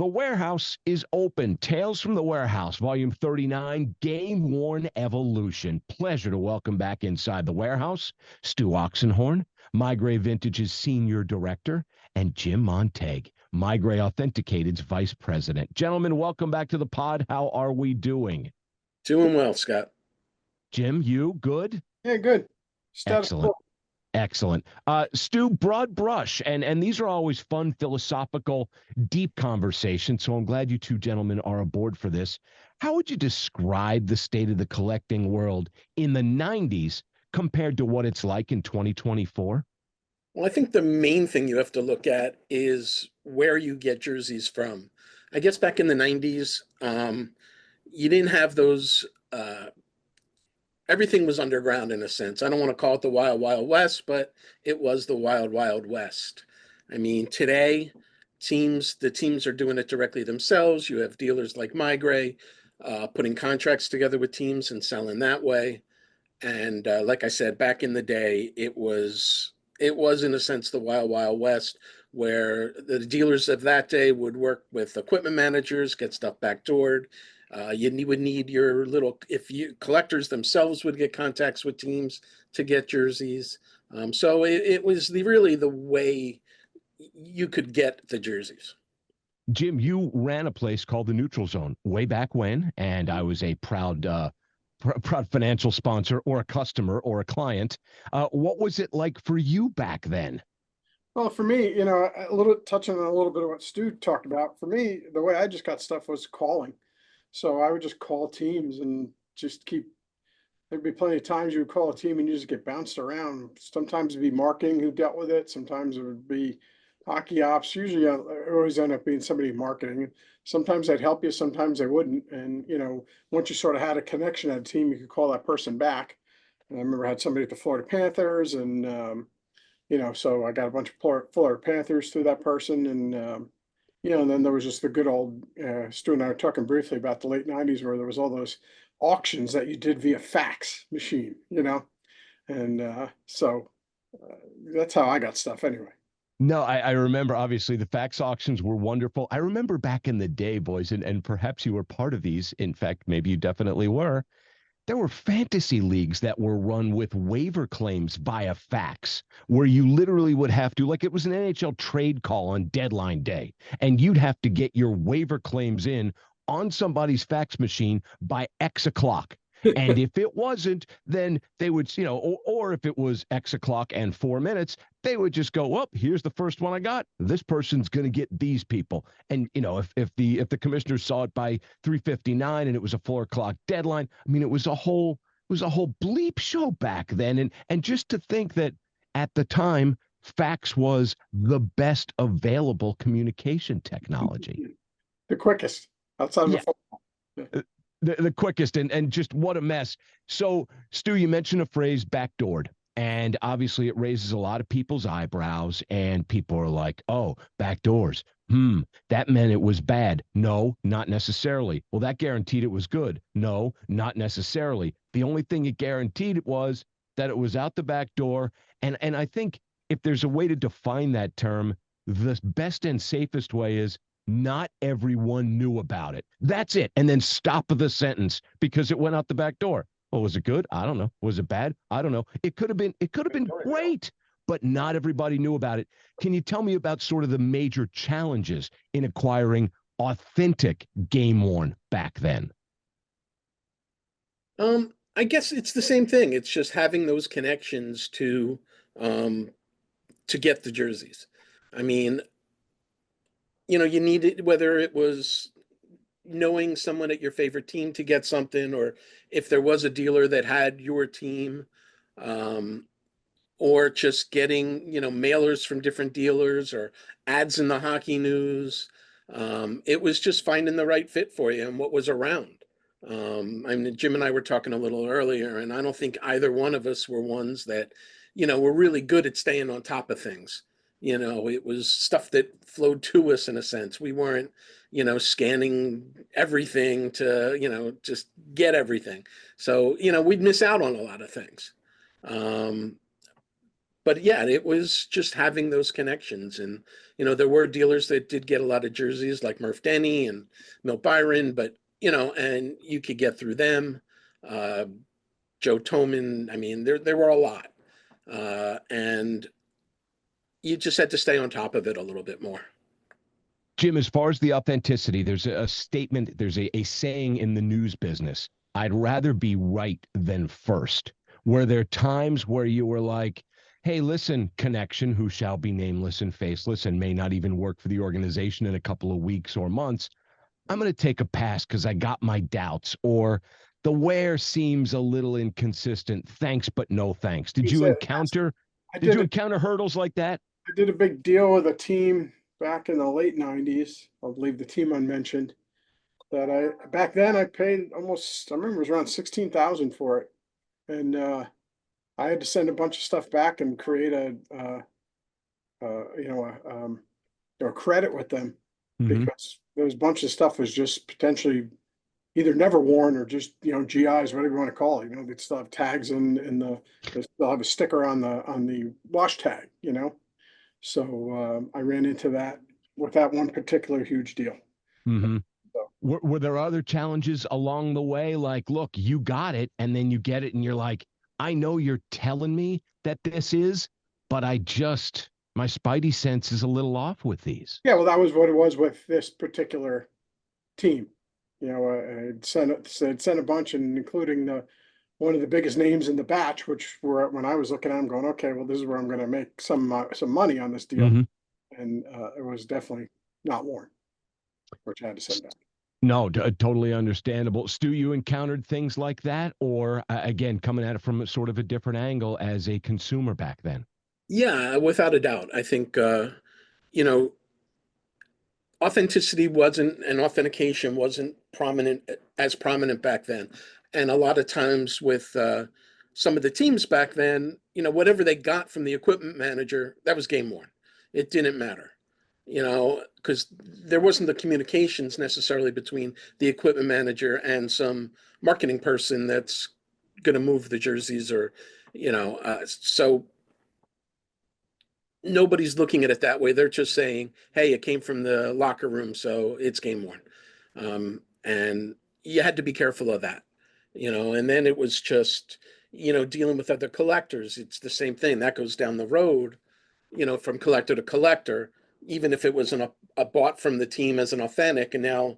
The warehouse is open. Tales from the Warehouse, Volume 39, Game Worn Evolution. Pleasure to welcome back inside the warehouse, Stu Oxenhorn, MeiGray Vintage's Senior Director, and Jim Montague, MeiGray Authenticated's Vice President. Gentlemen, welcome back to the pod. How are we doing? Doing well, Scott. Jim, you good? Yeah, good. Excellent. Excellent. Stu, broad brush, and these are always fun, philosophical, deep conversations, so I'm glad you two gentlemen are aboard for this. How would you describe the state of the collecting world in the 90s compared to what it's like in 2024? Well, I think the main thing you have to look at is where you get jerseys from. I guess back in the 90s, you didn't have those everything was underground in a sense. I don't want to call it the Wild Wild West, but it was the Wild Wild West. I mean, today, the teams are doing it directly themselves. You have dealers like MeiGray putting contracts together with teams and selling that way. And like I said, back in the day, it was in a sense the Wild Wild West, where the dealers of that day would work with equipment managers, get stuff backdoored. You would need your little, collectors themselves would get contacts with teams to get jerseys. So it was really the way you could get the jerseys. Jim, you ran a place called the Neutral Zone way back when, and I was a proud financial sponsor or a customer or a client. What was it like for you back then? Well, for me, touching on a little bit of what Stu talked about, for me, the way I just got stuff was calling. So I would just call teams and there'd be plenty of times you would call a team and you just get bounced around. Sometimes it'd be marketing who dealt with it. Sometimes it would be hockey ops. Usually it always end up being somebody marketing. Sometimes they'd help you, sometimes they wouldn't. And, once you sort of had a connection at a team, you could call that person back. And I remember I had somebody at the Florida Panthers and, so I got a bunch of Florida Panthers through that person. And, and then there was just the good old, Stu and I were talking briefly about the late 90s where there was all those auctions that you did via fax machine, and so that's how I got stuff anyway. No, I remember, obviously, the fax auctions were wonderful. I remember back in the day, boys, and perhaps you were part of these. In fact, maybe you definitely were. There were fantasy leagues that were run with waiver claims via fax, where you literally would have to, like it was an NHL trade call on deadline day, and you'd have to get your waiver claims in on somebody's fax machine by X o'clock. And if it wasn't, then they would, or if it was X o'clock and 4 minutes, they would just go, well, here's the first one I got. This person's going to get these people. And, if the commissioners saw it by 3:59 and it was a 4 o'clock deadline, I mean, it was a whole bleep show back then. And just to think that at the time, fax was the best available communication technology. The quickest outside of the phone. The quickest, and just what a mess. So, Stu, you mentioned a phrase, backdoored, and obviously it raises a lot of people's eyebrows, and people are like, oh, backdoors. That meant it was bad. No, not necessarily. Well, that guaranteed it was good. No, not necessarily. The only thing it guaranteed was that it was out the back door, and I think if there's a way to define that term, the best and safest way is not everyone knew about it. That's it. And then stop the sentence because it went out the back door. Well, was it good? I don't know. Was it bad? I don't know. It could have been great, but not everybody knew about it. Can you tell me about sort of the major challenges in acquiring authentic game worn back then? I guess it's the same thing. It's just having those connections to get the jerseys. I mean, you needed, whether it was knowing someone at your favorite team to get something, or if there was a dealer that had your team, or just getting, mailers from different dealers or ads in the hockey news. It was just finding the right fit for you and what was around. I mean, Jim and I were talking a little earlier, and I don't think either one of us were ones that, were really good at staying on top of things. It was stuff that flowed to us in a sense. We weren't, scanning everything to, just get everything. So, we'd miss out on a lot of things. but yeah, it was just having those connections. And, there were dealers that did get a lot of jerseys like Murph Denny and Milt Byron, but, and you could get through them. Uh, Joe Toman, I mean, there were a lot. And you just had to stay on top of it a little bit more. Jim, as far as the authenticity, there's a statement, there's a saying in the news business: I'd rather be right than first. Were there times where you were like, hey, listen, connection, who shall be nameless and faceless and may not even work for the organization in a couple of weeks or months, I'm going to take a pass because I got my doubts, or the wear seems a little inconsistent. Thanks, but no thanks. Did you encounter hurdles like that? I did a big deal with a team back in the late 90s. I'll leave the team unmentioned. That back then I paid almost, I remember it was around 16,000 for it. And I had to send a bunch of stuff back and create a credit with them, because there was a bunch of stuff was just potentially either never worn or just, GIs, whatever you want to call it. They'd still have tags they still have a sticker on the wash tag, So I ran into that with that one particular huge deal. Mm-hmm. So, were there other challenges along the way? Like, look, you got it, and then you get it, and you're like, I know you're telling me that this is, but my spidey sense is a little off with these. yeah, well, that was what it was with this particular team. I'd sent a bunch, and including one of the biggest names in the batch, which were when I was looking at them going, okay, well, this is where I'm going to make some money on this deal. Mm-hmm. And it was definitely not worn, which I had to send back. No, totally understandable. Stu, you encountered things like that, or again, coming at it from a sort of a different angle as a consumer back then? Yeah, without a doubt. I think, authenticity wasn't and authentication wasn't prominent back then. And a lot of times with some of the teams back then, whatever they got from the equipment manager, that was game worn. It didn't matter, because there wasn't the communications necessarily between the equipment manager and some marketing person that's going to move the jerseys, or, so nobody's looking at it that way. They're just saying, hey, it came from the locker room, so it's game worn. And you had to be careful of that, and then it was just, dealing with other collectors. It's the same thing that goes down the road, from collector to collector, even if it was a bought from the team as an authentic, and now,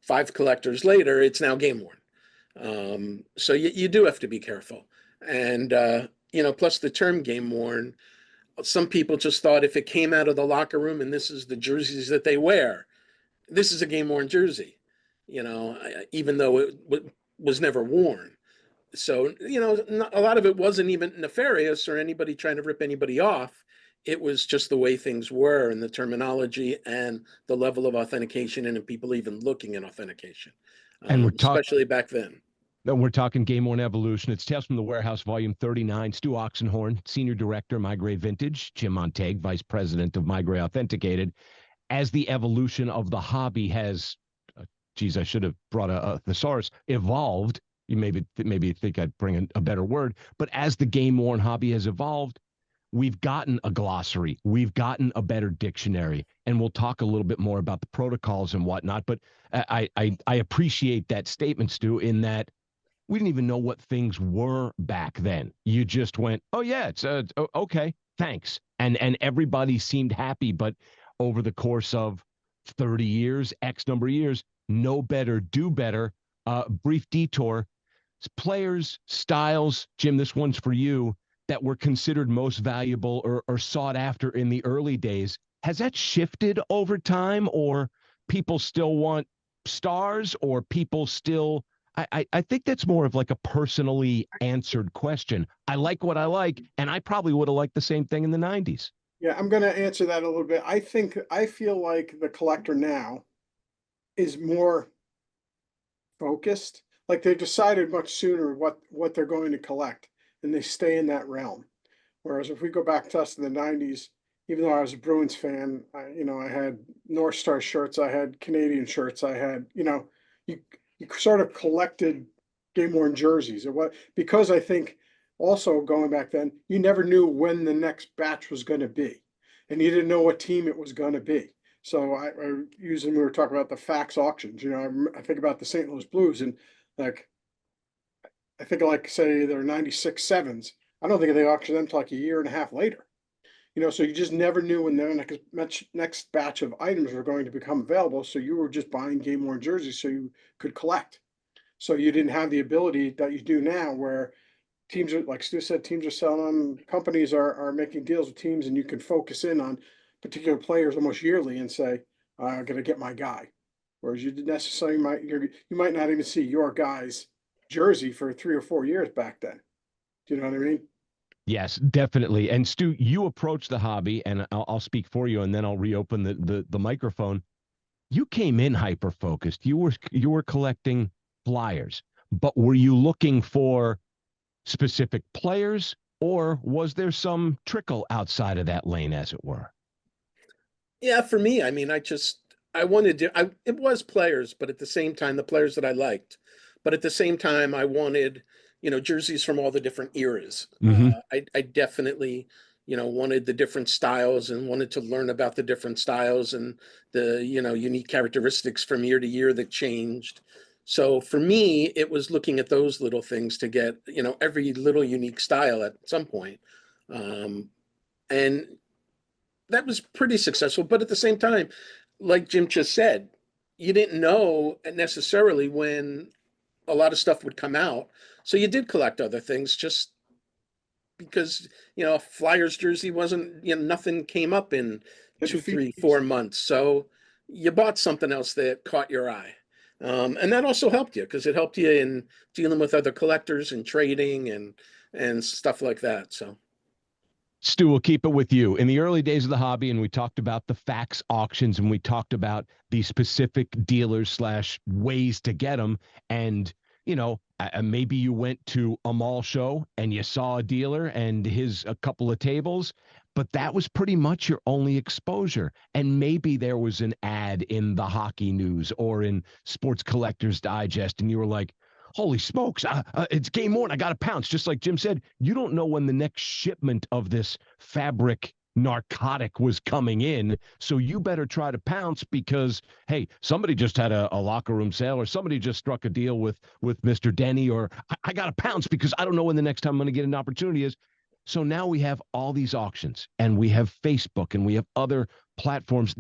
5 collectors later, it's now game worn. So you do have to be careful. And, plus the term game worn, some people just thought if it came out of the locker room and this is the jerseys that they wear, this is a game worn jersey, even though it was never worn. So, a lot of it wasn't even nefarious or anybody trying to rip anybody off. It was just the way things were, and the terminology and the level of authentication, and people even looking at authentication, And especially back then. No, we're talking Game Worn Evolution. It's Tales from the Warehouse, Volume 39. Stu Oxenhorn, Senior Director, MeiGray Vintage. Jim Montague, Vice President of MeiGray Authenticated. As the evolution of the hobby has, I should have brought a thesaurus, evolved. You maybe think I'd bring a better word. But as the game worn hobby has evolved, we've gotten a glossary. We've gotten a better dictionary. And we'll talk a little bit more about the protocols and whatnot. But I appreciate that statement, Stu, in that we didn't even know what things were back then. You just went, oh yeah, it's okay, thanks. And everybody seemed happy, but over the course of 30 years, X number of years, know better, do better. Brief detour. Players, styles, Jim, this one's for you, that were considered most valuable or sought after in the early days. Has that shifted over time, or people still want stars, or people still, I think that's more of like a personally answered question. I like what I like, and I probably would have liked the same thing in the 90s. Yeah, I'm going to answer that a little bit. I feel like the collector now is more focused. Like they've decided much sooner what they're going to collect, and they stay in that realm. Whereas if we go back to us in the 90s, even though I was a Bruins fan, I had North Star shirts, I had Canadian shirts, I had, you sort of collected game worn jerseys. Because I think also going back then, you never knew when the next batch was going to be, and you didn't know what team it was going to be. So we were talking about the fax auctions. I think about the St. Louis Blues, and like I think like say they're 96 sevens. I don't think they auctioned them till like a year and a half later. So you just never knew when the next batch of items were going to become available. So you were just buying game worn jerseys so you could collect. So you didn't have the ability that you do now, where teams are, like Stu said, teams are selling them. Companies are making deals with teams, and you can focus in on particular players almost yearly and say, "I'm going to get my guy." Whereas you didn't necessarily you might not even see your guy's jersey for 3 or 4 years back then. Do you know what I mean? Yes, definitely. And Stu, you approached the hobby, and I'll speak for you, and then I'll reopen the microphone. You came in hyper focused. You were collecting flyers, but were you looking for specific players, or was there some trickle outside of that lane, as it were? Yeah, for me, I mean, I wanted to it was players, but at the same time, the players that I liked. But at the same time, I wanted, jerseys from all the different eras. Mm-hmm. I definitely, wanted the different styles and wanted to learn about the different styles and the, unique characteristics from year to year that changed. So for me, it was looking at those little things to get, every little unique style at some point. Um, and that was pretty successful. But at the same time, like Jim just said, you didn't know necessarily when a lot of stuff would come out. So you did collect other things just because, a Flyers jersey wasn't, nothing came up in Hidden two, three, fees. 4 months. So you bought something else that caught your eye. And that also helped you because it helped you in dealing with other collectors and trading and stuff like that. So Stu, we'll keep it with you. In the early days of the hobby, and we talked about the fax auctions, and we talked about the specific dealers slash ways to get them. And, maybe you went to a mall show and you saw a dealer and a couple of tables, but that was pretty much your only exposure. And maybe there was an ad in the hockey news or in Sports Collectors Digest, and you were like, holy smokes, it's game on. I got to pounce. Just like Jim said, you don't know when the next shipment of this fabric narcotic was coming in. So you better try to pounce because, hey, somebody just had a locker room sale or somebody just struck a deal with Mr. Denny, or I got to pounce because I don't know when the next time I'm going to get an opportunity is. So now we have all these auctions and we have Facebook and we have other platforms.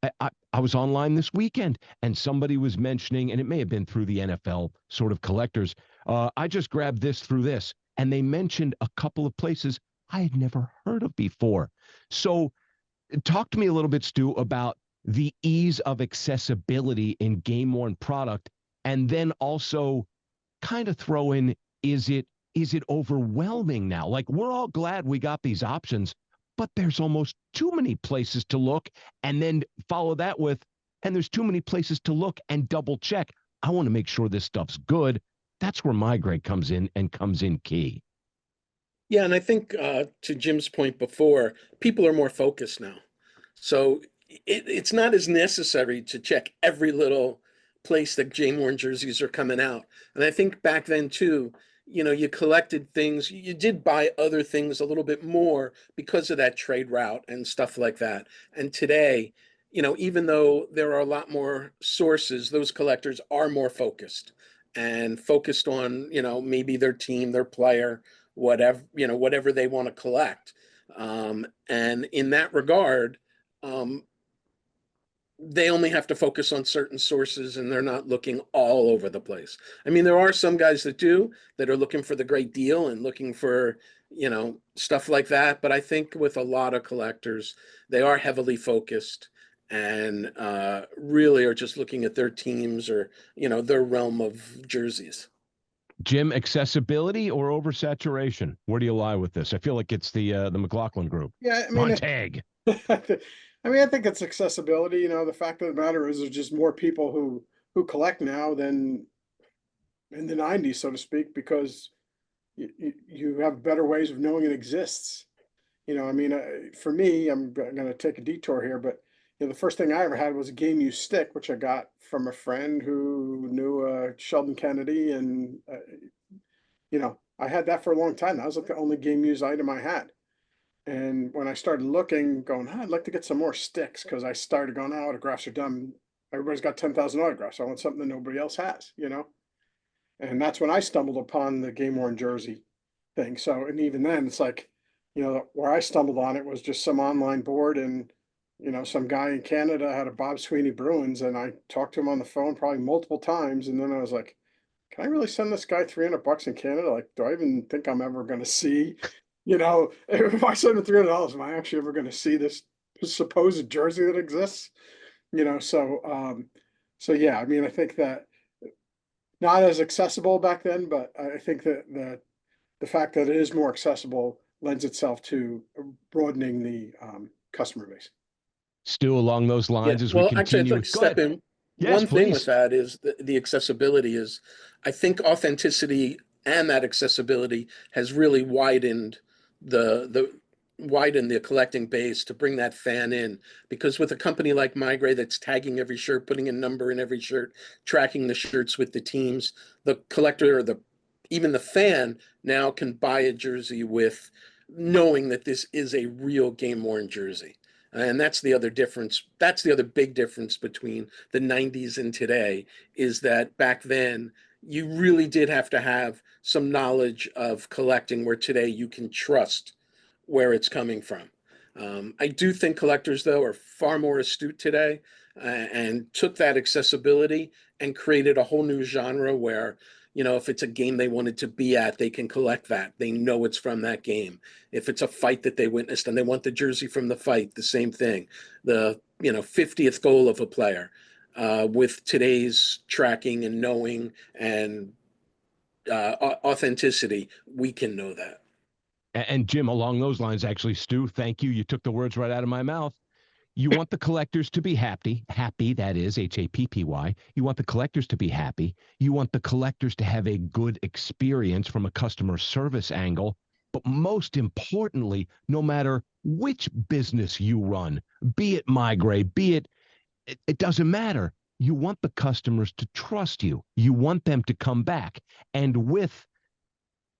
I was online this weekend and somebody was mentioning, and it may have been through the NFL sort of collectors. I just grabbed this through this, and they mentioned a couple of places I had never heard of before. So talk to me a little bit, Stu, about the ease of accessibility in game worn product, and then also kind of throw in, is it overwhelming now? Like, we're all glad we got these options, but there's almost too many places to look, and then follow that with, and there's too many places to look and double check. I want to make sure this stuff's good. That's where MeiGray comes in and comes in key. yeah, and I think to Jim's point before, people are more focused now. So it's not as necessary to check every little place that Jane Warren jerseys are coming out. And I think back then too, you collected things, you did buy other things a little bit more because of that trade route and stuff like that. And today, even though there are a lot more sources, those collectors are more focused and focused on, maybe their team, their player, whatever they want to collect. And in that regard, um, they only have to focus on certain sources and they're not looking all over the place. I mean, there are some guys that are looking for the great deal and looking for, stuff like that. But I think with a lot of collectors, they are heavily focused and really are just looking at their teams or, their realm of jerseys. Jim, accessibility or oversaturation? Where do you lie with this? I feel like it's the McLaughlin group. Yeah, I mean, Montague. I think it's accessibility. The fact of the matter is, there's just more people who collect now than in the '90s, so to speak, because you have better ways of knowing it exists. I mean, for me, I'm going to take a detour here, but the first thing I ever had was a game used stick, which I got from a friend who knew Sheldon Kennedy, and I had that for a long time. That was like the only game used item I had. And when I started looking, going, I'd like to get some more sticks because I started going, oh, autographs are done. Everybody's got 10,000 autographs. I want something that nobody else has, you know? And that's when I stumbled upon the game worn jersey thing. So, and even then, it's like, you know, where I stumbled on it was just some online board, and you know, some guy in Canada had a Bob Sweeney Bruins, and I talked to him on the phone probably multiple times, and then I was like, can I really send this guy $300 in Canada? Like, do I even think I'm ever going to see, you know, if I send him $300, am I actually ever going to see this supposed jersey that exists? You know, so yeah, I mean, I think that not as accessible back then, but I think that the fact that it is more accessible lends itself to broadening the customer base. Stu, along those Yeah, lines, as we well, actually, I'd continue, like to go step ahead. in. Yes, One thing with please. that is the accessibility is, I think authenticity and that accessibility has really the widened the collecting base to bring that fan in. Because with a company like MeiGray that's tagging every shirt, putting a number in every shirt, tracking the shirts with the teams, the collector or even the fan now can buy a jersey with knowing that this is a real game worn jersey. And that's the other difference. That's the other big difference between the 90s and today, is that back then you really did have to have some knowledge of collecting, where today you can trust where it's coming from. I do think collectors, though, are far more astute today, and took that accessibility and created a whole new genre where, you know, if it's a game they wanted to be at, they can collect that. They know it's from that game. If it's a fight that they witnessed and they want the jersey from the fight, the same thing. The, you know, 50th goal of a player, with today's tracking and knowing and authenticity, we can know that. And Jim, along those lines, actually, Stu, thank you. You took the words right out of my mouth. You want the collectors to be happy, that is HAPPY. You want the collectors to be happy. You want the collectors to have a good experience from a customer service angle. But most importantly, no matter which business you run, be it MeiGray, it doesn't matter. You want the customers to trust you. You want them to come back. And with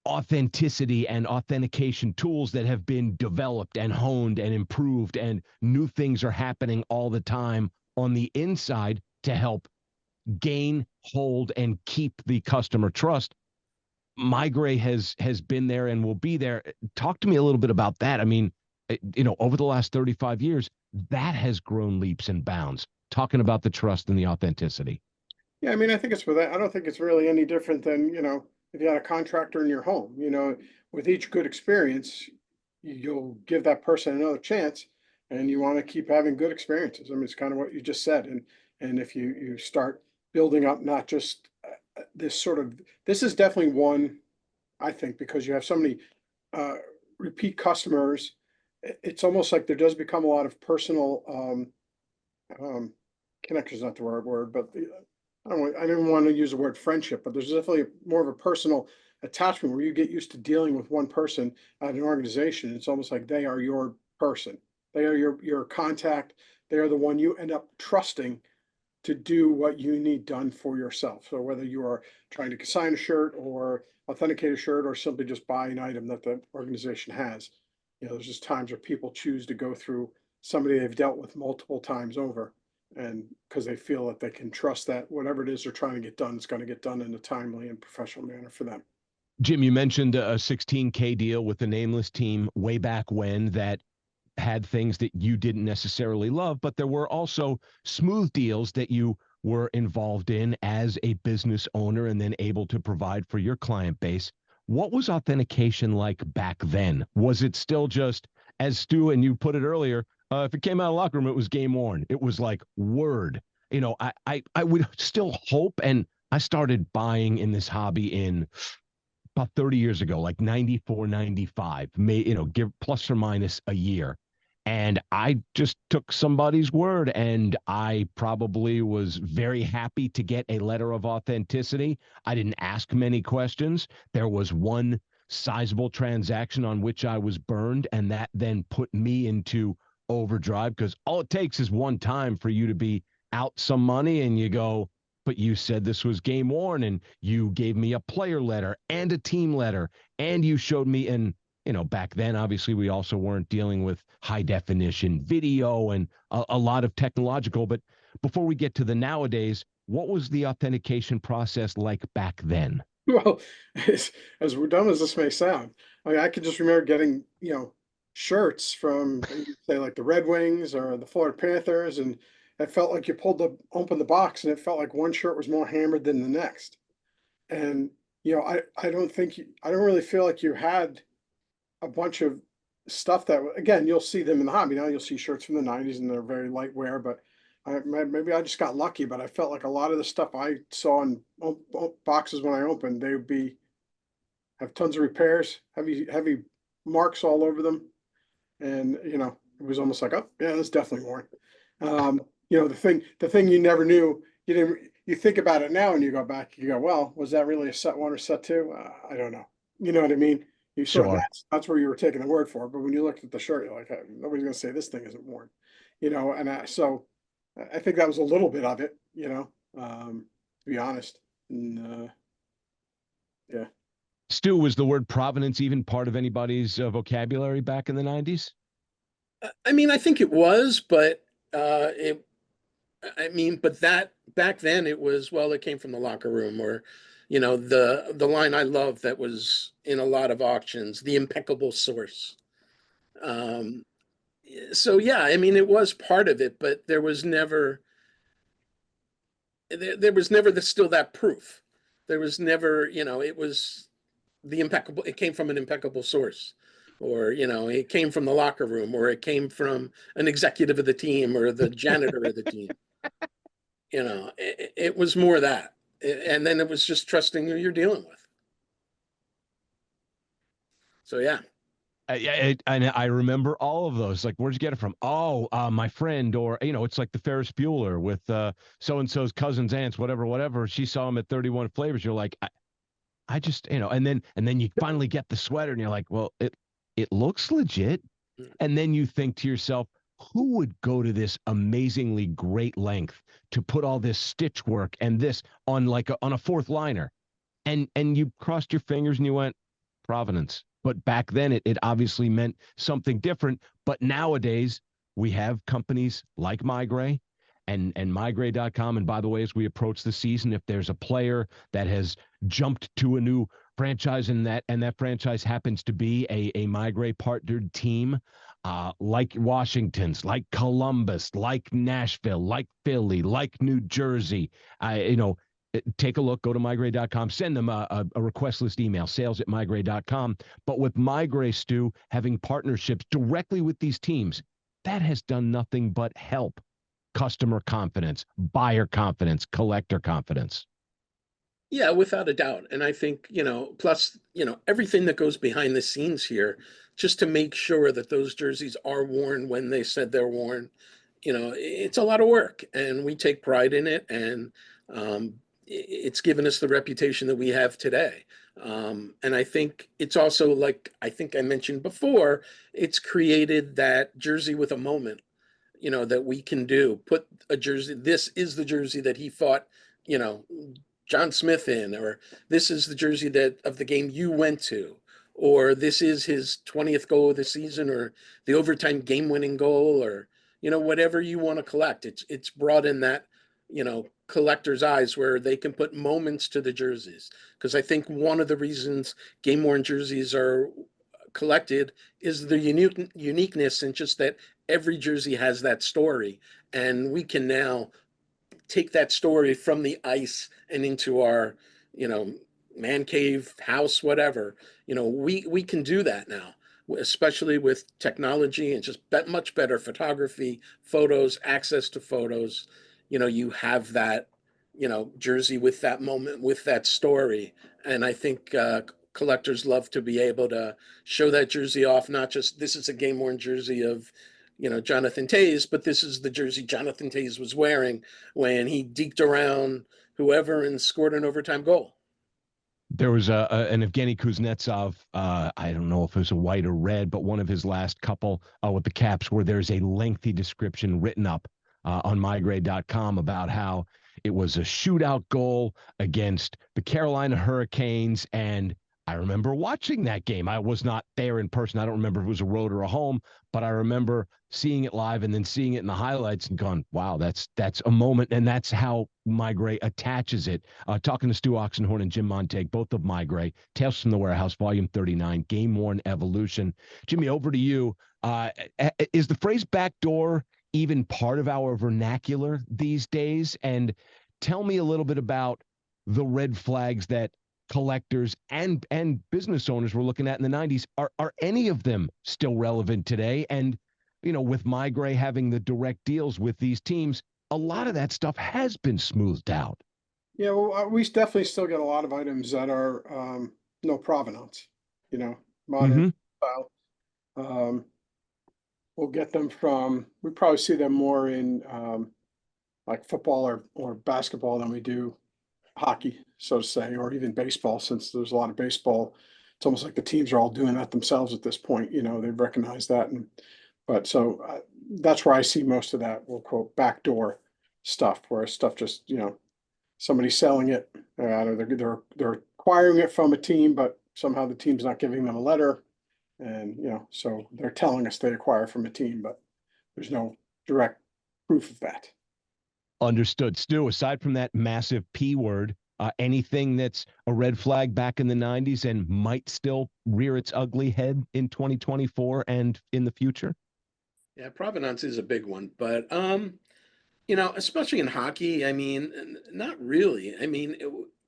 authenticity and authentication tools that have been developed and honed and improved, and new things are happening all the time on the inside to help gain, hold, and keep the customer trust. MeiGray has been there and will be there. Talk to me a little bit about that. I mean, you know, over the last 35 years, that has grown leaps and bounds. Talking about the trust and the authenticity. Yeah, I mean, I think it's for that. I don't think it's really any different than, you know, if you had a contractor in your home, you know, with each good experience, you'll give that person another chance, and you want to keep having good experiences. I mean, it's kind of what you just said. And if you start building up, not just this sort of, this is definitely one, I think, because you have so many uh, repeat customers, it's almost like there does become a lot of personal connection is not the right word, but I didn't want to use the word friendship, but there's definitely more of a personal attachment where you get used to dealing with one person at an organization. It's almost like they are your person. They are your contact. They are the one you end up trusting to do what you need done for yourself. So whether you are trying to consign a shirt or authenticate a shirt or simply just buy an item that the organization has, you know, there's just times where people choose to go through somebody they've dealt with multiple times over, and because they feel that they can trust that whatever it is they're trying to get done is going to get done in a timely and professional manner for them. Jim, you mentioned a 16K deal with the nameless team way back when that had things that you didn't necessarily love, but there were also smooth deals that you were involved in as a business owner and then able to provide for your client base. What was authentication like back then? Was it still just, as Stu and you put it earlier, if it came out of the locker room, it was game worn. It was like word. You know, I would still hope, and I started buying in this hobby in about 30 years ago, like 94, 95, you know, give plus or minus a year. And I just took somebody's word, and I probably was very happy to get a letter of authenticity. I didn't ask many questions. There was one sizable transaction on which I was burned, and that then put me into overdrive, because all it takes is one time for you to be out some money and you go, but you said this was game worn, and you gave me a player letter and a team letter, and you showed me. And back then, obviously, we also weren't dealing with high definition video and a lot of technological. But before we get to the nowadays, what was the authentication process like back then? Well, as dumb as this may sound, I mean, I could just remember getting, shirts from, say, like the Red Wings or the Florida Panthers, and it felt like you open the box, and it felt like one shirt was more hammered than the next. And I don't really feel like you had a bunch of stuff that, again, you'll see them in the hobby now. You'll see shirts from the '90s, and they're very light wear, but maybe I just got lucky, but I felt like a lot of the stuff I saw in boxes when I opened, they would have tons of repairs, heavy marks all over them, and it was almost like, oh yeah, that's definitely worn. The thing you never knew, you think about it now and you go back, you go, well, was that really a set one or set two? I don't know. You know what I mean? You sort of Sure. that's where you were taking the word for it, but when you looked at the shirt, you're like, "Hey, nobody's gonna say this thing isn't worn," so I think that was a little bit of it, to be honest. And yeah. Stu, was the word provenance even part of anybody's vocabulary back in the 90s? I mean, I think it was, but but that back then it was, well, it came from the locker room, or the line I love that was in a lot of auctions, the impeccable source. Um, so yeah, I mean, it was part of it, but there was never still that proof. There was never, it was it came from an impeccable source, or it came from the locker room, or it came from an executive of the team, or the janitor of the team. It was more that, and then it was just trusting who you're dealing with. So yeah. And I remember all of those. Like, where'd you get it from? Oh, my friend, or it's like the Ferris Bueller with so and so's cousins, aunts, whatever. She saw him at 31 Flavors. You're like, I just, and then you finally get the sweater, and you're like, well, it looks legit. And then you think to yourself, who would go to this amazingly great length to put all this stitch work and this on on a fourth liner? And you crossed your fingers and you went, provenance. But back then it obviously meant something different. But nowadays we have companies like MeiGray and MeiGray.com. And by the way, as we approach the season, if there's a player that has jumped to a new franchise and that franchise happens to be a MeiGray partnered team, like Washington's, like Columbus, like Nashville, like Philly, like New Jersey, take a look, go to MeiGray.com, send them a request list email, sales@MeiGray.com. But with MeiGray, Stu, having partnerships directly with these teams, that has done nothing but help customer confidence, buyer confidence, collector confidence. Yeah, without a doubt. And I think, plus, everything that goes behind the scenes here, just to make sure that those jerseys are worn when they said they're worn, it's a lot of work, and we take pride in it. And it's given us the reputation that we have today. And I think it's also, like I think I mentioned before, it's created that jersey with a moment, that we can put a jersey. This is the jersey that he fought, John Smith in, or this is the jersey of the game you went to, or this is his 20th goal of the season, or the overtime game-winning goal, or whatever you want to collect. It's brought in that collector's eyes where they can put moments to the jerseys, because I think one of the reasons game-worn jerseys are collected is the uniqueness, and just that every jersey has that story, and we can now take that story from the ice and into our, man cave, house, whatever. We can do that now, especially with technology and just much better photography, photos, access to photos. You have that, jersey with that moment, with that story. And I think collectors love to be able to show that jersey off, not just this is a game worn jersey of, Jonathan Toews, but this is the jersey Jonathan Toews was wearing when he deked around whoever and scored an overtime goal. There was an Evgeny Kuznetsov, I don't know if it was a white or red, but one of his last couple with the Caps, where there's a lengthy description written up on MeiGray.com about how It was a shootout goal against the Carolina Hurricanes. And I remember watching that game. I was not there in person. I don't remember if it was a road or a home, but I remember seeing it live and then seeing it in the highlights and going, wow, that's a moment. And that's how MeiGray attaches it. Talking to Stu Oxenhorn and Jim Montague, both of MeiGray, Tales from the Warehouse, Volume 39, Game Worn Evolution. Jimmy, over to you. Is the phrase backdoor even part of our vernacular these days? And tell me a little bit about the red flags that collectors and business owners were looking at in the 90s. Are any of them still relevant today? And, you know, with MeiGray having the direct deals with these teams, a lot of that stuff has been smoothed out. Yeah, well, we definitely still get a lot of items that are no provenance, modern Mm-hmm. style. We'll get them from, we probably see them more in like football or basketball than we do hockey, so to say, or even baseball, since there's a lot of baseball. It's almost like the teams are all doing that themselves at this point. They've recognized that. But so that's where I see most of that, we'll quote, backdoor stuff, where stuff just, somebody's selling it, or they're acquiring it from a team, but somehow the team's not giving them a letter. And, so they're telling us they acquire from a team, but there's no direct proof of that. Understood. Stu, aside from that massive P word, anything that's a red flag back in the 90s and might still rear its ugly head in 2024 and in the future? Yeah, provenance is a big one, but especially in hockey, I mean, not really. I mean,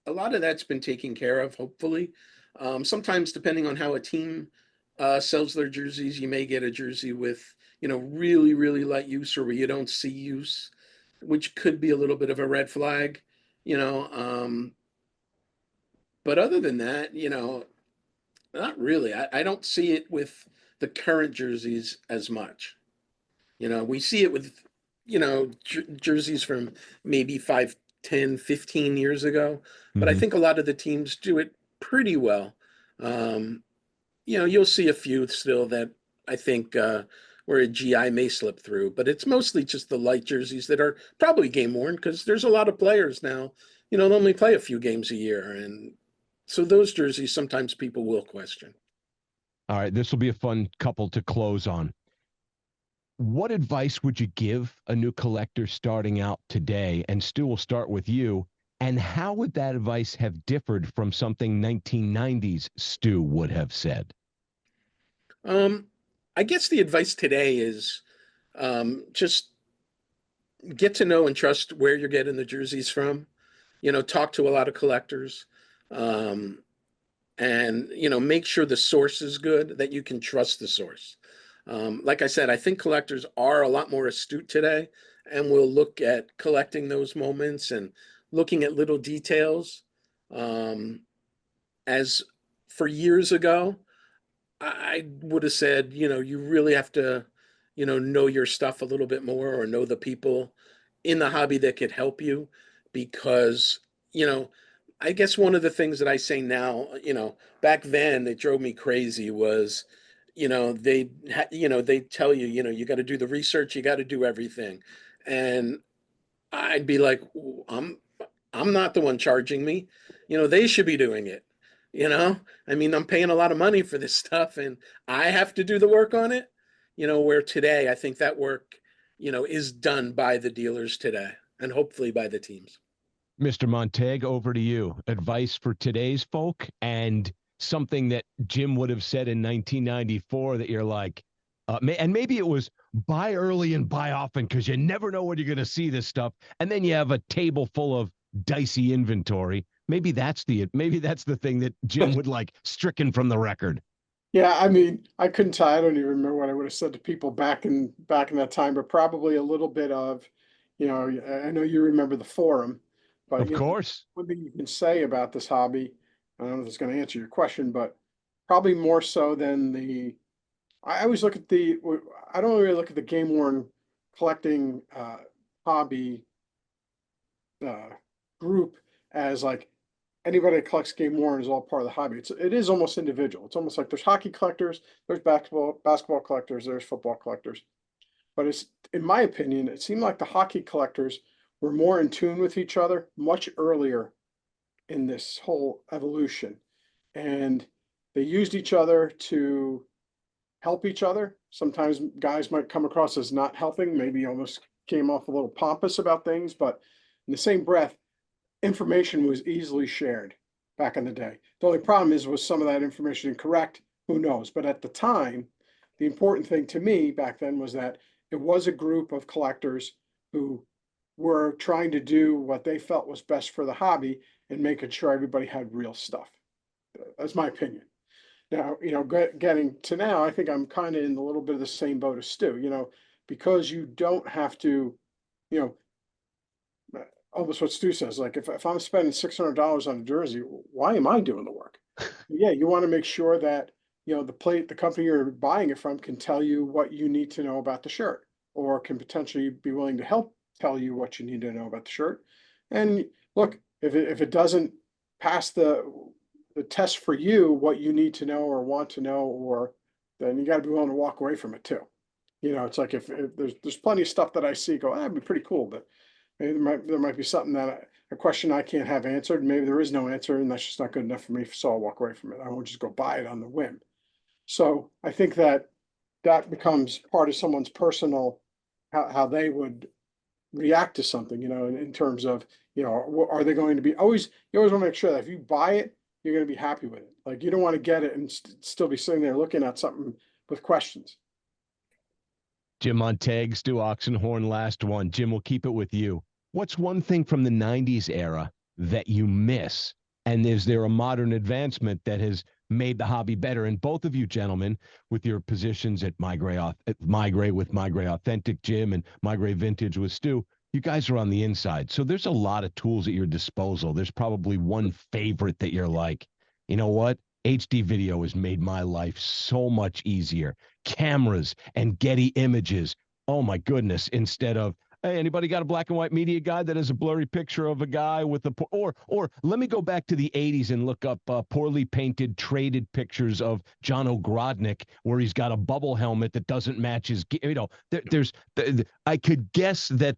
a lot of that's been taken care of, hopefully. Sometimes, depending on how a team sells their jerseys, you may get a jersey with, really, really light use or where you don't see use, which could be a little bit of a red flag, you know. But other than that, not really. I don't see it with the current jerseys as much. We see it with, jerseys from maybe 5, 10, 15 years ago. But I Mm-hmm. think a lot of the teams do it pretty well. Um, you'll see a few still that I think where a GI may slip through, but it's mostly just the light jerseys that are probably game worn because there's a lot of players now, they only play a few games a year. And so those jerseys, sometimes people will question. All right, this will be a fun couple to close on. What advice would you give a new collector starting out today? And Stu, will start with you. And how would that advice have differed from something 1990s Stu would have said? Um, I guess the advice today is just get to know and trust where you're getting the jerseys from. Talk to a lot of collectors, um, and make sure the source is good, that you can trust the source. Like I said, I think collectors are a lot more astute today, and will look at collecting those moments and looking at little details. Um, as for years ago, I would have said, you really have to, know your stuff a little bit more or know the people in the hobby that could help you because, you know, I guess one of the things that I say now, back then that drove me crazy was, they tell you, you got to do the research, you got to do everything. And I'd be like, I'm not the one charging me. They should be doing it. I mean, I'm paying a lot of money for this stuff and I have to do the work on it. Where today I think that work, is done by the dealers today and hopefully by the teams. Mr. Montague, over to you. Advice for today's folk and something that Jim would have said in 1994 that you're like, and maybe it was buy early and buy often because you never know when you're going to see this stuff. And then you have a table full of dicey inventory. Maybe that's the thing that Jim would like stricken from the record. Yeah, I mean, I couldn't tell. I don't even remember what I would have said to people back in that time, but probably a little bit of, I know you remember the forum, but Of course. one thing you can say about this hobby, I don't know if it's going to answer your question, but probably more so than I always look at I don't really look at the game worn collecting hobby uh, group as like anybody that collects game worn is all part of the hobby. It is almost individual. It's almost like there's hockey collectors, there's basketball collectors, there's football collectors. But it's, in my opinion, it seemed like the hockey collectors were more in tune with each other much earlier in this whole evolution. And they used each other to help each other. Sometimes guys might come across as not helping, maybe almost came off a little pompous about things, but in the same breath, information was easily shared back in the day. The only problem is, was some of that information incorrect? Who knows? But at the time, the important thing to me back then was that it was a group of collectors who were trying to do what they felt was best for the hobby and making sure everybody had real stuff. That's my opinion. Now, getting to now, I think I'm kind of in a little bit of the same boat as Stu, because you don't have to, you know, almost what Stu says, like if I'm spending $600 on a jersey, why am I doing the work? Yeah, you want to make sure that, the company you're buying it from can tell you what you need to know about the shirt, or can potentially be willing to help tell you what you need to know about the shirt. And look, if it doesn't pass the test for you, what you need to know or want to know, or then you got to be willing to walk away from it too. It's like if there's plenty of stuff that I see go, that'd be pretty cool, but maybe there might be something a question I can't have answered. Maybe there is no answer, and that's just not good enough for me. So I'll walk away from it. I won't just go buy it on the whim. So I think that becomes part of someone's personal, how they would react to something, in terms of, are they going to be you always want to make sure that if you buy it, you're going to be happy with it. Like, you don't want to get it and still be sitting there looking at something with questions. Jim Montague, Stu Oxenhorn, last one. Jim, we'll keep it with you. What's one thing from the 90s era that you miss? And is there a modern advancement that has made the hobby better? And both of you gentlemen, with your positions at MeiGray with MeiGray Authentic Jim and MeiGray Vintage with Stu, you guys are on the inside. So there's a lot of tools at your disposal. There's probably one favorite that you're like, you know what? HD video has made my life so much easier. Cameras and Getty images. Oh my goodness. Instead of, hey, anybody got a black and white media guide that has a blurry picture of a guy with a, or let me go back to the 80s and look up poorly painted, traded pictures of John Ogrodnik where he's got a bubble helmet that doesn't match his, I could guess that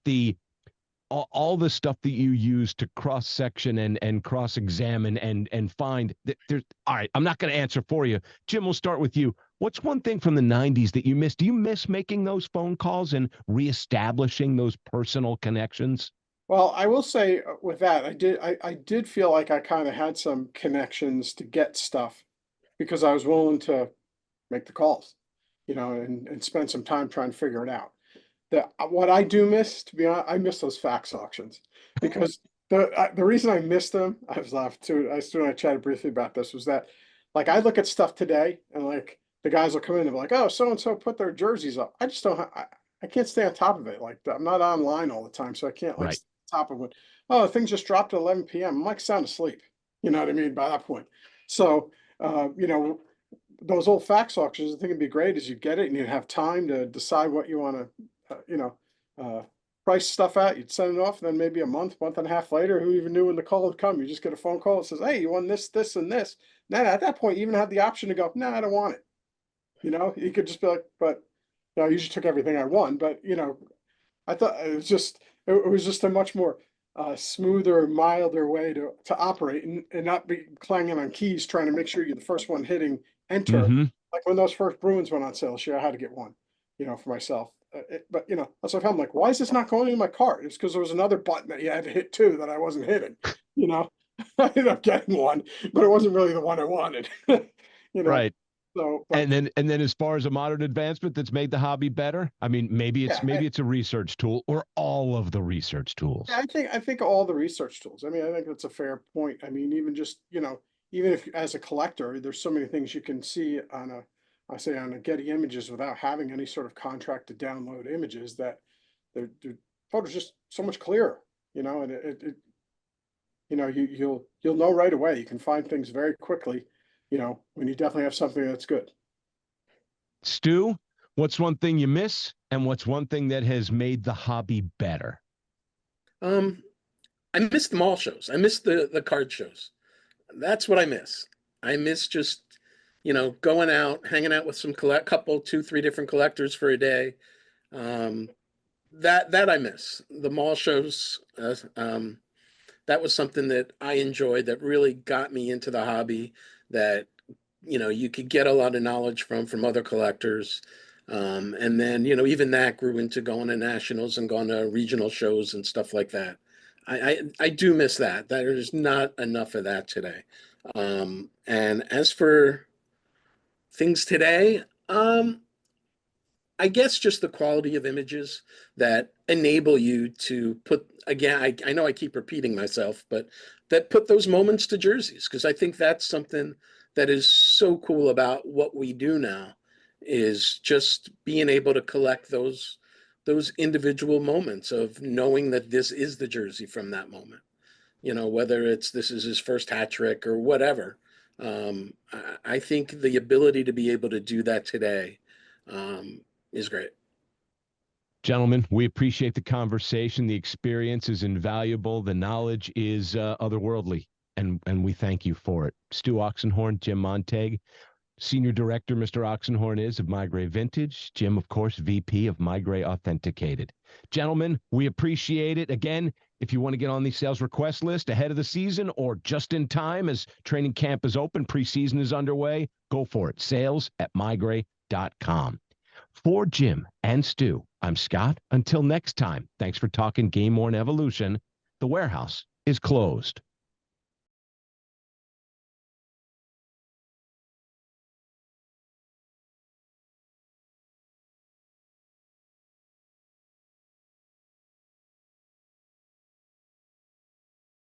all the stuff that you use to cross section and cross examine and find that there's, all right, I'm not going to answer for you. Jim, we'll start with you. What's one thing from the 90s that you miss? Do you miss making those phone calls and reestablishing those personal connections? Well, I will say with that, I did feel like I kind of had some connections to get stuff because I was willing to make the calls, and spend some time trying to figure it out. What I do miss, to be honest, I miss those fax auctions because the reason I missed them, I was laughing too. Stu and I chatted briefly about this, was that, like, I look at stuff today and, like, the guys will come in and be like, oh, so and so put their jerseys up. I just don't. I can't stay on top of it. Like, I'm not online all the time, so I can't, like, Right. stay on top of it. Oh, things just dropped at 11 p.m. I'm like sound asleep. You know what I mean by that point. So, those old fax auctions, I think it'd be great is you get it and you have time to decide what you want to, price stuff out. You'd send it off, and then maybe a month and a half later, who even knew when the call would come? You just get a phone call that says, hey, you won this, this, and this. Now, at that point, you even have the option to go, no, I don't want it. You could just be like, but I usually took everything I won. But, I thought it was just a much more smoother, milder way to operate and not be clanging on keys trying to make sure you're the first one hitting enter. Mm-hmm. Like when those first Bruins went on sale this year, I had to get one, for myself. But that's what I'm like, why is this not going in my cart? It's because there was another button that you had to hit too that I wasn't hitting. I ended up getting one, but it wasn't really the one I wanted. Right. So, And then as far as a modern advancement that's made the hobby better, I mean, maybe it's a research tool or all of the research tools. yeah, I think all the research tools. I mean, I think that's a fair point. I mean, even just, even if as a collector, there's so many things you can see on a Getty Images without having any sort of contract to download images, that the photos just so much clearer, and you'll know right away. You can find things very quickly, when you definitely have something that's good. Stu, what's one thing you miss, and what's one thing that has made the hobby better? I miss the mall shows. I miss the card shows. That's what I miss. I miss just, going out, hanging out with some couple, 2, 3 different collectors for a day. that I miss. The mall shows, that was something that I enjoyed, that really got me into the hobby, that, you could get a lot of knowledge from other collectors. And then, even that grew into going to nationals and going to regional shows and stuff like that. I do miss that. There's not enough of that today. And as for things today, I guess just the quality of images that enable you to put, again, I know I keep repeating myself, but that put those moments to jerseys, because I think that's something that is so cool about what we do now, is just being able to collect those individual moments of knowing that this is the jersey from that moment. Whether this is his first hat trick or whatever. I think the ability to be able to do that today, is great. Gentlemen, we appreciate the conversation. The experience is invaluable. The knowledge is otherworldly, and we thank you for it. Stu Oxenhorn, Jim Montague, Senior Director, Mr. Oxenhorn is of MeiGray Vintage. Jim, of course, VP of MeiGray Authenticated. Gentlemen, we appreciate it. Again, if you want to get on the sales request list ahead of the season or just in time as training camp is open, preseason is underway, go for it. Sales@meigray.com. For Jim and Stu, I'm Scott. Until next time, thanks for talking game-worn evolution. The warehouse is closed.